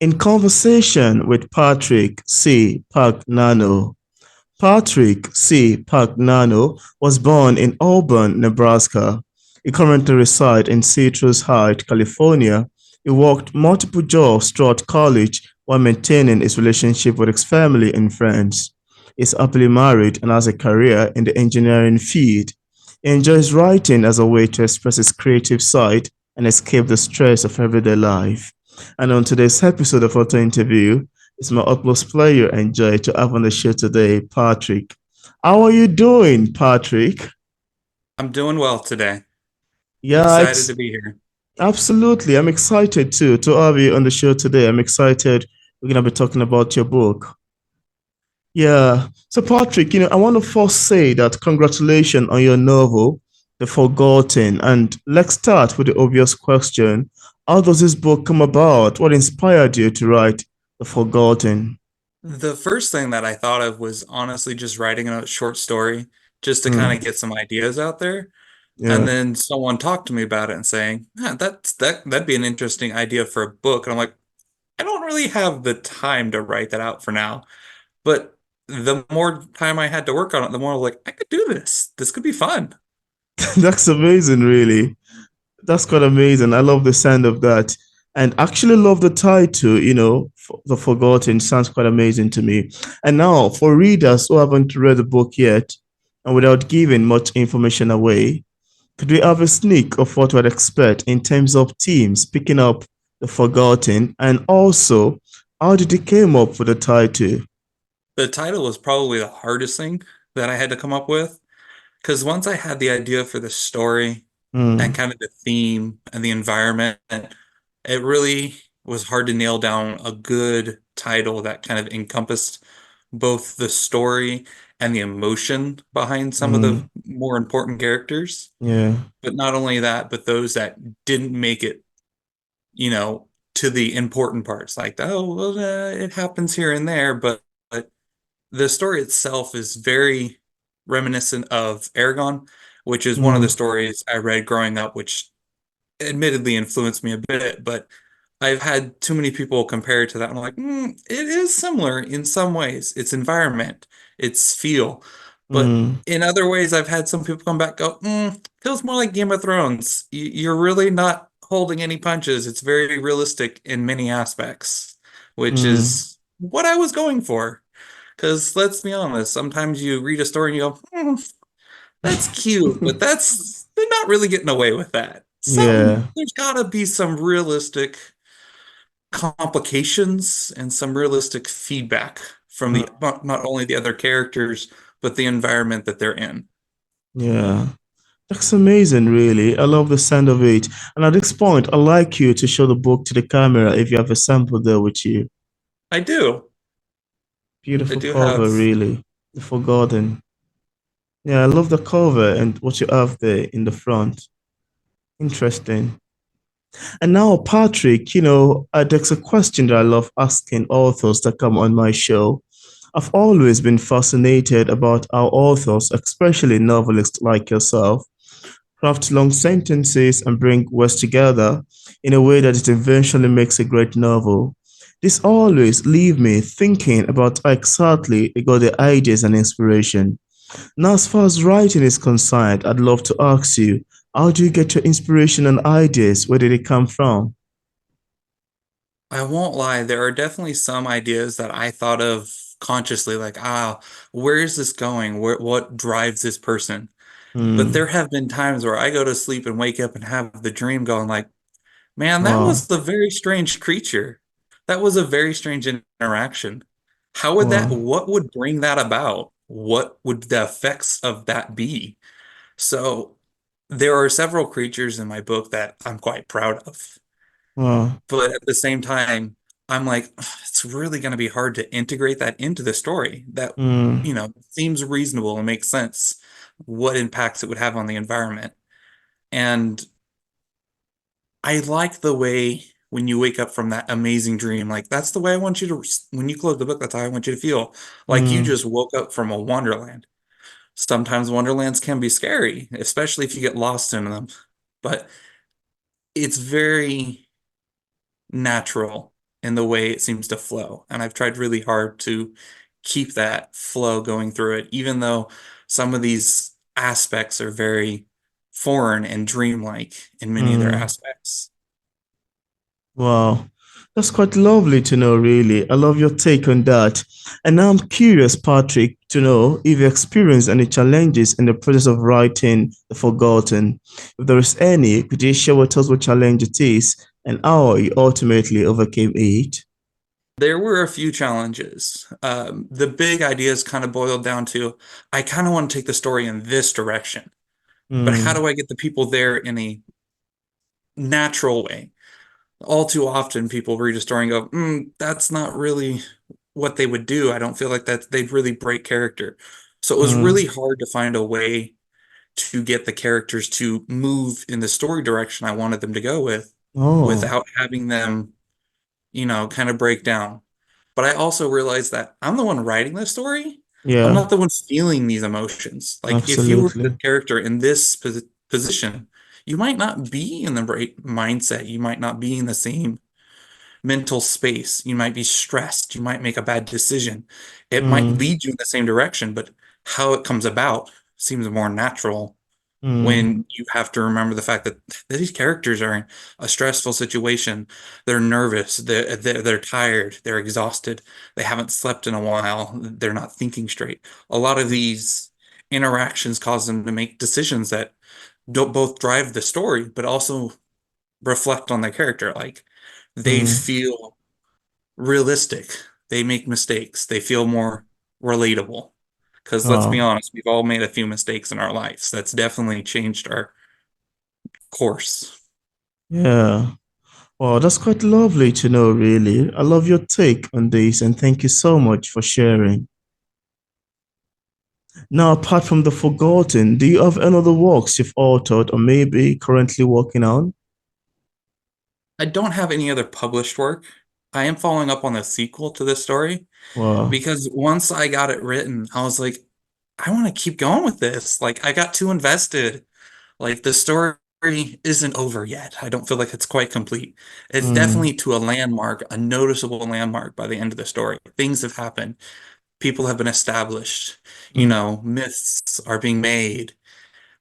In conversation with Patrick C. Pagnano. Patrick C. Pagnano was born in Auburn, Nebraska. He currently resides in Citrus Heights, California. He worked multiple jobs throughout college while maintaining his relationship with his family and friends. He is happily married and has a career in the engineering field. He enjoys writing as a way to express his creative side and escape the stress of everyday life. And on today's episode of Auto Interview, it's my utmost pleasure and joy to have on the show today, Patrick. How are you doing, Patrick? I'm doing well today. Yeah, Excited it's to be here. absolutely. I'm excited too to have you on the show today. I'm excited. We're gonna be talking about your book. Yeah. So, Patrick, I want to first say that congratulations on your novel, The Forgotten. And let's start with the obvious question. How does this book come about? What inspired you to write The Forgotten? The first thing that I thought of was honestly just writing a short story just to kind Hmm. of get some ideas out there. And Yeah. then someone talked to me about it and saying, "Yeah, that'd be an interesting idea for a book." And I'm like, I don't really have the time to write that out for now. But the more time I had to work on it, the more like I could do this. This could be fun. That's amazing, really. That's quite amazing. I love the sound of that. And actually love the title, The Forgotten sounds quite amazing to me. And now, for readers who haven't read the book yet, and without giving much information away, could we have a sneak of what we'd expect in terms of teams picking up The Forgotten? And also, how did it came up with the title? The title was probably the hardest thing that I had to come up with because once I had the idea for the story and Hmm. kind of the theme and the environment, it really was hard to nail down a good title that kind of encompassed both the story and the emotion behind some of the Hmm. more important characters. Yeah. But not only that, but those that didn't make it, you know, to the important parts, like, oh, well, it happens here and there, but the story itself is very reminiscent of Aragon, which is one of the Hmm. stories I read growing up, which admittedly influenced me a bit, but I've had too many people compare it to that. I'm like, it is similar in some ways. Its environment, its feel. But Hmm. in other ways, I've had some people come back, go, feels more like Game of Thrones. You're really not holding any punches. It's very realistic in many aspects, which Hmm. is what I was going for. Because let's be honest, sometimes you read a story and you go, that's cute, but they're not really getting away with that. Yeah. There's gotta be some realistic complications and some realistic feedback from the not only the other characters, but the environment that they're in. Yeah. That's amazing, really. I love the sound of it. And at this point, I'd like you to show the book to the camera if you have a sample there with you. I do. I Beautiful do cover, have. really. The Forgotten. Yeah, I love the cover and what you have there in the front. Interesting. And now, Patrick, there's a question that I love asking authors that come on my show. I've always been fascinated about how authors, especially novelists like yourself, craft long sentences and bring words together in a way that it eventually makes a great novel. This always leaves me thinking about how exactly they got the ideas and inspiration. Now, as far as writing is concerned, I'd love to ask you, how do you get your inspiration and ideas? Where did it come from? I won't lie, there are definitely some ideas that I thought of consciously, like, where is this going? What drives this person? But there Hmm. have been times where I go to sleep and wake up and have the dream going like, man, that Wow. was a very strange creature. That was a very strange interaction. How would Wow. what would bring that about? What would the effects of that be? So there are several creatures in my book that I'm quite proud of. Wow. But at the same time, I'm like, "Ugh, it's really going to be hard to integrate that into the story. That, Hmm. seems reasonable and makes sense what impacts it would have on the environment. And I like the way when you wake up from that amazing dream, like that's the way I want you to, when you close the book, that's how I want you to feel. Like you Hmm. just woke up from a wonderland. Sometimes wonderlands can be scary, especially if you get lost in them, but it's very natural. in the way it seems to flow. And I've tried really hard to keep that flow going through it, even though some of these aspects are very foreign and dreamlike in many of their Mm. aspects. Wow. That's quite lovely to know, really. I love your take on that. And now I'm curious, Patrick, to know if you experienced any challenges in the process of writing The Forgotten. If there is any, could you share with us what challenge it is and how you ultimately overcame it? There were a few challenges. The big ideas kind of boiled down to I kind of want to take the story in this direction, but how Mm, do I get the people there in a natural way? All too often, people read a story and go, that's not really what they would do. I don't feel like that they'd really break character. So it was mm. really hard to find a way to get the characters to move in the story direction I wanted them to go with Oh, without having them, kind of break down. But I also realized that I'm the one writing this story. I'm yeah, not the one feeling these emotions. Like if you were the absolutely. character in this position, you might not be in the right mindset. You might not be in the same mental space. You might be stressed. You might make a bad decision. It might Mm, lead you in the same direction, but how it comes about seems more natural mm, when you have to remember the fact that these characters are in a stressful situation. They're nervous, they're tired, they're exhausted, they haven't slept in a while, they're not thinking straight. A lot of these interactions cause them to make decisions that don't both drive the story, but also reflect on their character. Like they mm. feel realistic, they make mistakes, they feel more relatable. Because let's be Oh, honest, we've all made a few mistakes in our lives. That's definitely changed our course. yeah. Wow, that's quite lovely to know, really. I love your take on this, and thank you so much for sharing. Now, apart from The Forgotten, do you have any other works you've authored or maybe currently working on? I don't have any other published work. I am following up on the sequel to this story Wow. because once I got it written, I was like, I want to keep going with this. Like, I got too invested. Like, the story isn't over yet. I don't feel like it's quite complete. It's Mm, definitely to a landmark, a noticeable landmark by the end of the story. Things have happened. People have been established. mm, Myths are being made,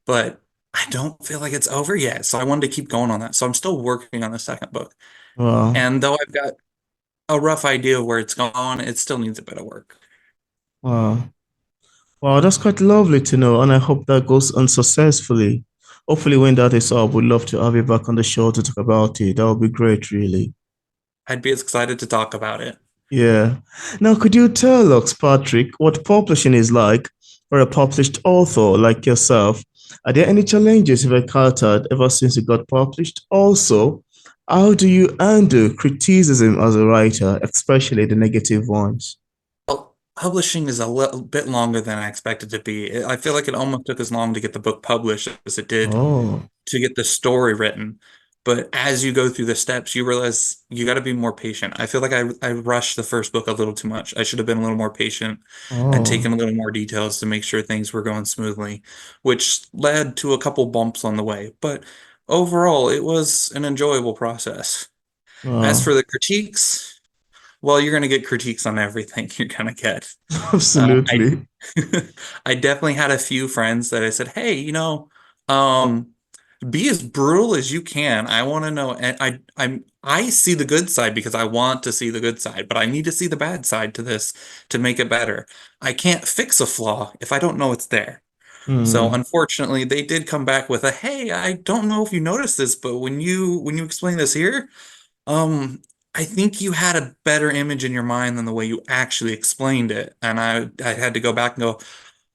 but I don't feel like it's over yet. So I wanted to keep going on that. So I'm still working on the second book. wow. And though I've got a rough idea of where it's gone, it still needs a bit of work. Wow. Wow, that's quite lovely to know, and I hope that goes on successfully. Hopefully, when that is up, we'd love to have you back on the show to talk about it. That would be great, really. I'd be as excited to talk about it. Yeah. Now, could you tell us, Patrick, what publishing is like for a published author like yourself? Are there any challenges you've encountered ever since you got published? Also, how do you handle criticism as a writer, especially the negative ones? Well, publishing is a little bit longer than I expected to be. I feel like it almost took as long to get the book published as it did Oh, to get the story written. But as you go through the steps, you realize you got to be more patient. I feel like I rushed the first book a little too much. I should have been a little more patient and oh, taken a little more details to make sure things were going smoothly, which led to a couple bumps on the way. But overall, it was an enjoyable process. As for wow. the critiques, well, you're going to get critiques on everything you're going to get. I Absolutely. I definitely had a few friends that I said, "Hey, um, be as brutal as you can. I want to know, and I see the good side because I want to see the good side, but I need to see the bad side to this to make it better. I can't fix a flaw if I don't know it's there." So Hmm. unfortunately, they did come back with a, "Hey, I don't know if you noticed this, but when you explain this here, um, I think you had a better image in your mind than the way you actually explained it." And I had to go back and go,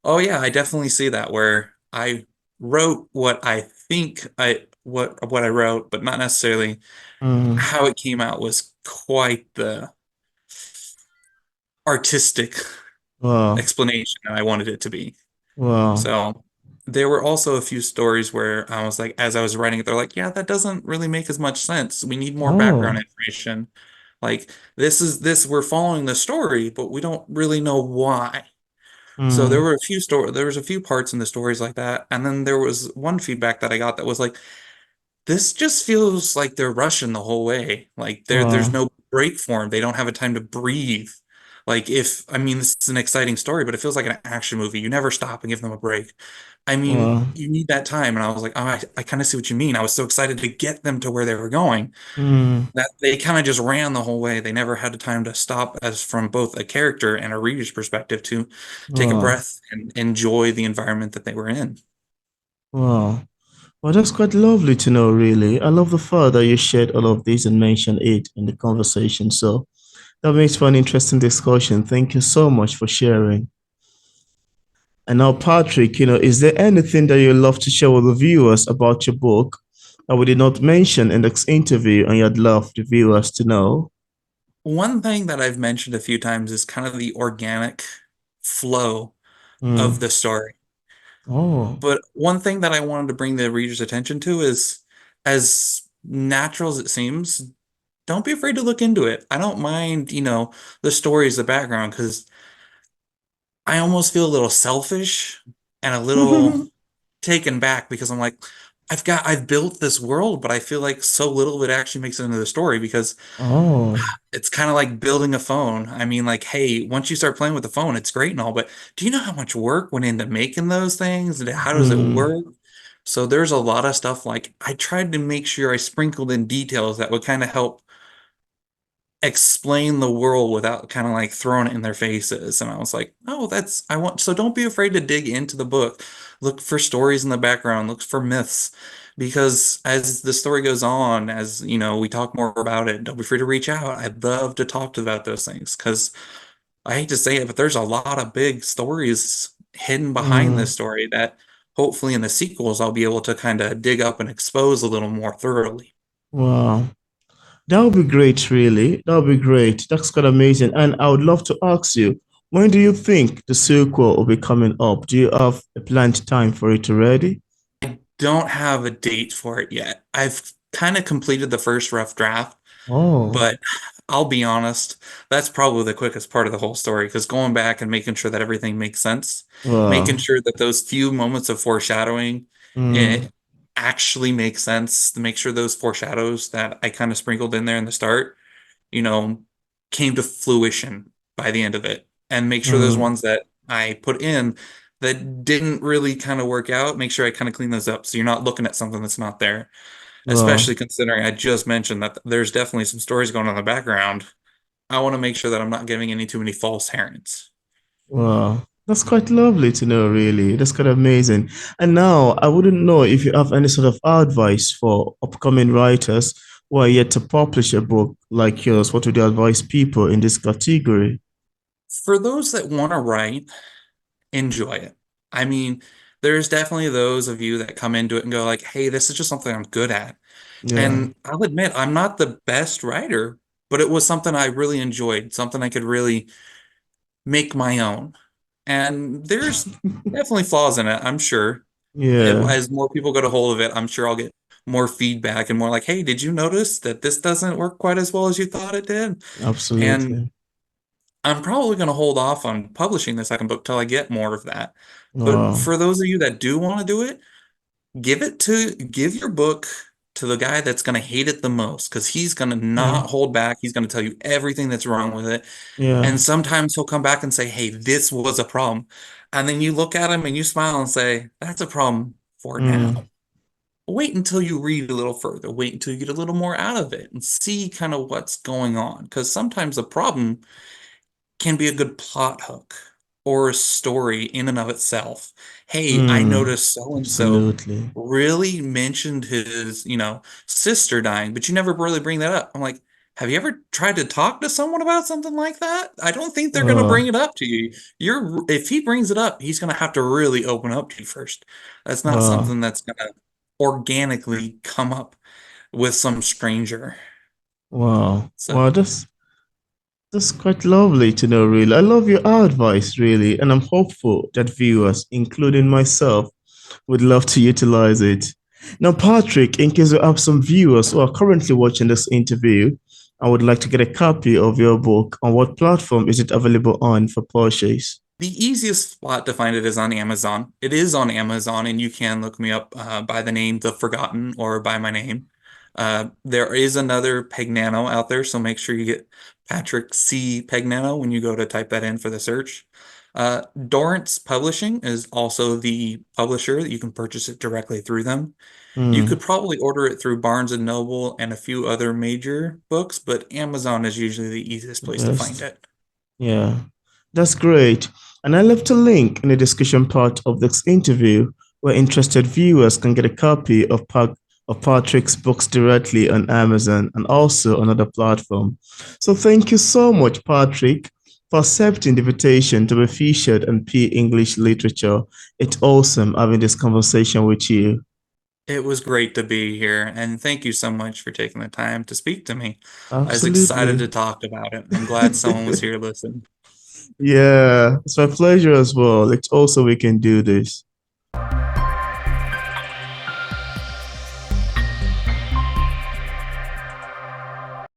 "Oh yeah, I definitely see that where I wrote what I think what I wrote, but not necessarily Hmm. how it came out was quite the artistic Wow. explanation that I wanted it to be." Wow. So there were also a few stories where I was like, as I was writing it, they're like, "Yeah, that doesn't really make as much sense. We need more background Oh. information. Like we're following the story, but we don't really know why." So Hmm. there was a few parts in the stories like that. And then there was one feedback that I got that was like, this just feels like they're rushing the whole way. Like there's Wow. no break for them. They don't have a time to breathe. Like if, I mean, this is an exciting story, but it feels like an action movie. You never stop and give them a break. I mean, Wow. you need that time. And I was like, oh, I kind of see what you mean. I was so excited to get them to where they were going Mm. that they kind of just ran the whole way. They never had the time to stop as from both a character and a reader's perspective to take a Wow. breath and enjoy the environment that they were in. Wow. Well, that's quite lovely to know, really. I love the fact that you shared all of this and mentioned it in the conversation. So that makes for an interesting discussion. Thank you so much for sharing. And now, Patrick, is there anything that you'd love to share with the viewers about your book that we did not mention in this interview and you'd love the viewers to know? One thing that I've mentioned a few times is kind of the organic flow of Mm. the story. Oh, But one thing that I wanted to bring the reader's attention to is as natural as it seems, don't be afraid to look into it. I don't mind, the stories, the background, because I almost feel a little selfish and a little taken back because I'm like, I've built this world, but I feel like so little of it actually makes it into the story because oh, it's kind of like building a phone. I mean, like, hey, once you start playing with the phone, it's great and all, but do you know how much work went into making those things? And how does it mm, work? So there's a lot of stuff like I tried to make sure I sprinkled in details that would kind of help explain the world without kind of like throwing it in their faces. And I was like, oh, I want, so don't be afraid to dig into the book. Look for stories in the background, look for myths. Because as the story goes on, as we talk more about it, don't be afraid to reach out. I'd love to talk to about those things because I hate to say it, but there's a lot of big stories hidden behind this mm, story that hopefully in the sequels I'll be able to kind of dig up and expose a little more thoroughly. wow. That would be great, really. That would be great. That's quite amazing. And I would love to ask you, when do you think the sequel will be coming up? Do you have a planned time for it already? Don't have a date for it yet. I've kind of completed the first rough draft, Oh, but I'll be honest, that's probably the quickest part of the whole story because going back and making sure that everything makes sense, making wow. sure that those few moments of foreshadowing Mm, it actually makes sense, to make sure those foreshadows that I kind of sprinkled in there in the start, you know, came to fruition by the end of it, and make sure those mm, ones that I put in that didn't really kind of work out, make sure I kind of clean those up so you're not looking at something that's not there. wow. Especially considering I just mentioned that there's definitely some stories going on in the background. I want to make sure that I'm not giving any too many false herrings. Wow. That's quite lovely to know, really. That's quite amazing. And now, I wouldn't know if you have any sort of advice for upcoming writers who are yet to publish a book like yours. What would you advise people in this category? For those that want to write, enjoy it. I mean, there's definitely those of you that come into it and go like, "Hey, this is just something I'm good at." Yeah. And I'll admit, I'm not the best writer, but it was something I really enjoyed, something I could really make my own. And there's definitely flaws in it, I'm sure. Yeah, As more people get a hold of it, I'm sure I'll get more feedback and more like, hey, did you notice that this doesn't work quite as well as you thought it did? And absolutely. I'm probably going to hold off on publishing the second book till I get more of that. But Wow. for those of you that do want to do it, give your book to the guy that's going to hate it the most because he's going to not Mm, hold back. He's going to tell you everything that's wrong with it. yeah. And sometimes he'll come back and say, hey, this was a problem. And then you look at him and you smile and say, that's a problem for now. Mm, Wait until you read a little further. Wait until you get a little more out of it and see kind of what's going on. Because sometimes the problem can be a good plot hook or a story in and of itself. Hey, I mm, noticed so and so absolutely. really mentioned his, sister dying, but you never really bring that up. I'm like, have you ever tried to talk to someone about something like that? I don't think they're going to bring Wow. it up to you. If he brings it up, he's going to have to really open up to you first. That's not Wow. something that's going to organically come up with some stranger. Wow. So Wow. That's quite lovely to know, really. I love your advice, really, and I'm hopeful that viewers, including myself, would love to utilize it. Now, Patrick, in case you have some viewers who are currently watching this interview, I would like to get a copy of your book. On what platform is it available on for purchase? the easiest spot to find it is on Amazon. It is on Amazon, and you can look me up by the name The Forgotten or by my name. There is another Pagnano out there, so make sure you get Patrick C. Pagnano when you go to type that in for the search. Dorrance Publishing is also the publisher that you can purchase it directly through them. You Hmm. could probably order it through Barnes and Noble and a few other major books, but Amazon is usually the easiest The place to find best. it. Yeah, that's great. And I left a link in the discussion part of this interview where interested viewers can get a copy of Patrick's books directly on Amazon and also on other platform. So thank you so much, Patrick, for accepting the invitation to be featured on P English Literature. It's awesome having this conversation with you. It was great to be here, and thank you so much for taking the time to speak to me. I was excited Absolutely. to talk about it. I'm glad someone was here to listen. Yeah, it's my pleasure as well. It's also we can do this.